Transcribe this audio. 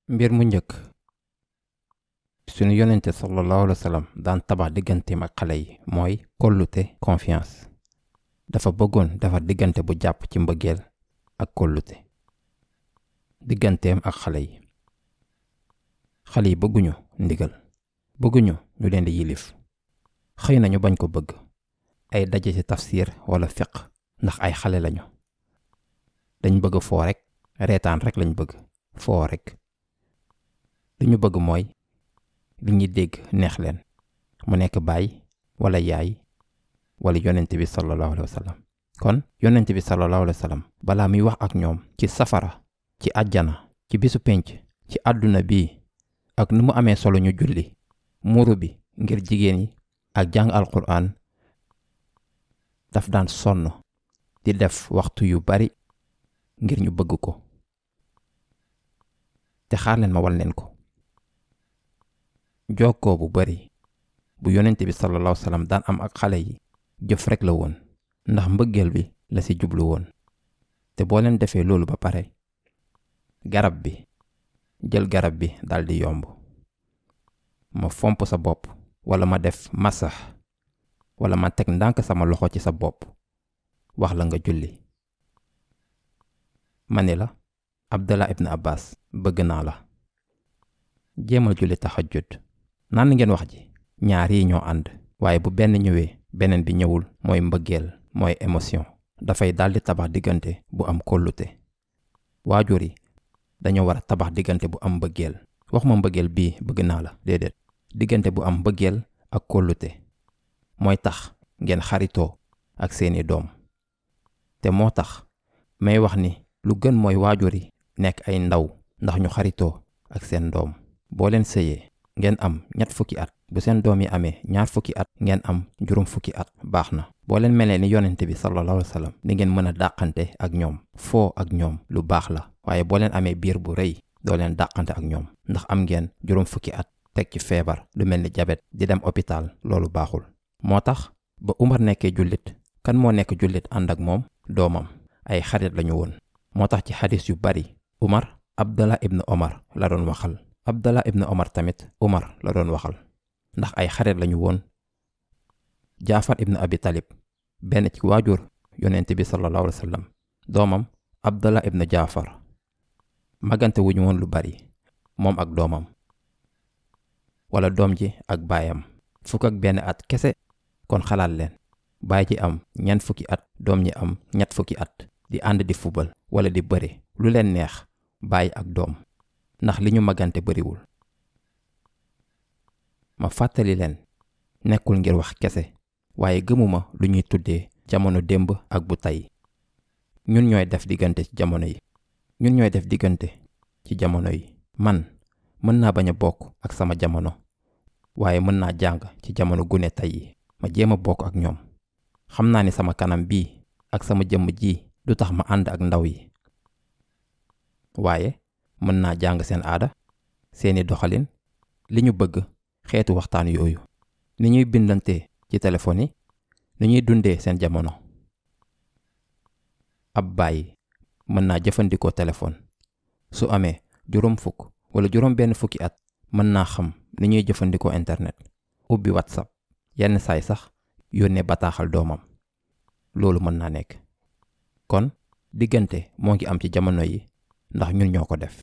mbir mu njëkk suñu yonente sallallahu alayhi wa sallam daan tabax digganteem ak xale yi mooy kóllute confiance. dafa bëggoon defar diggante bu jàpp ci mbëggeel ak kóllute digganteem ak xale yi bëgguñu ndigal, bëgguñu ñu leen di yilif. xëy na ñu bañ ko bëgg ay daje ci tafsir wala fiq ndax ay xale lañu. dañ bëgg foo rek, reetaan rek lañ bëgg, foo rek. li ñu bëgg mooy li ñuy dégg neex leen, mu nekk baay wala yaay wala yonent bi sallallahu alayhi wa sallam. kon yonent bi sallallahu alayhi wa sallam balaa muy wax ak ñoom ci safara, ci àjjana, ci bisu penc, ci àdduna bii ak nu mu amee solo ñu julli, muuru bi ngir jigéen yi ak jàng alquran, daf daan sonn di def waxtu yu bari ngir ñu bëgg ko. te xaar leen ma wal leen ko. jokkoo bu bari bu yonent bi sallallahu alayhi wa sallam daan am ak xale yi jëf rek la woon, ndax mbëggeel bi la ci jublu woon. te boo leen defee loolu ba pare, jël garab bi daldi yomb. ma fomp sa bopp wala ma def masax wala ma teg ndànk sama loxo ci sa bopp wax la nga julli. ma ne la Abdallah ibn Abbas bëgg naa la. jéemal julli tahajjud. naan ngeen wax ji, ñaar yi ñoo ànd, waaye bu benn ñëwee beneen bi ñëwul mooy mbëggeel, mooy émotion. dafay daldi tabax diggante bu am kóllute. waajur yi dañoo war a tabax diggante bu am mbëggeel. waxuma mbëggeel bii bëgg naa la, déedéet. diggante bu am mbëggeel ak kóllute mooy tax ngeen xaritoo ak seeni doom. te moo tax may wax ni lu gën mooy waajur yi nekk ay ndaw ndax ñu xaritoo ak seen doom. boo leen sëyee ngeen am 20 at, bu seen doom yi amee 20 at, ngeen am 50 at, baax na. boo leen melee ni yonente bi sallallahu alayhi wa sallam di ngeen mën a dàqante ak ñoom, foo ak ñoom lu baax la. waaye boo leen amee biir bu rëy doo leen dàqante ak ñoom ndax am ngeen 50 at teg ci feebar lu mel ni jabet di dem hôpital, loolu baaxul. moo tax ba Umar nekkee jullit, kan moo nekk jullit ànd ak moom? doomam. ay xarit lañu woon. moo tax ci xadis yu bari Umar Abdallah ibn Omar la doon waxal. Abdallah ibn Omar tamit Umar la doon waxal ndax ay xarit lañu woon. Jaafar ibn Abi Talib, benn ci waajur yonent bi sallallahu alayhi wa sallam, doomam Abdallah ibn Jaafar. magante wuñu woon lu bari moom ak doomam, wala doom ji ak baayam 1 at kese. kon xalaat leen, baay ji am 40 at, doom ñi am 20 at, di ànd di fubal wala di bëre lu leen neex, baay ak doom, ndax li ñu magante bariwul. ma fàttali leen, nekkul ngir wax kese, waaye gëmuma lu ñuy tuddee jamono démb ak bu tey. ñun ñooy def diggante ci jamono yi. man mën naa bañ a bokk ak sama jamono, waaye mën naa jàng ci jamono gune tey yi, ma jéem a bokk ak ñoom. xam naa ni sama kanam bii ak sama jëmm ji du tax ma ànd ak ndaw yi, waaye mën naa jàng seen aada, seeni doxalin, li ñu bëgg, xeetu waxtaan yooyu, ni ñuy bindante ci téléphone yi, ni ñuy dundee seen jamono. ab baay mën naa jëfandikoo téléphone su amee 50 wala 50 at, mën naa xam ni ñuy jëfandikoo internet, ubbi WhatsApp, yenn saay sax yónnee bataaxal doomam. loolu mën naa nekk. kon diggante moo ngi am ci jamono yi ndax ñun ñoo ko def.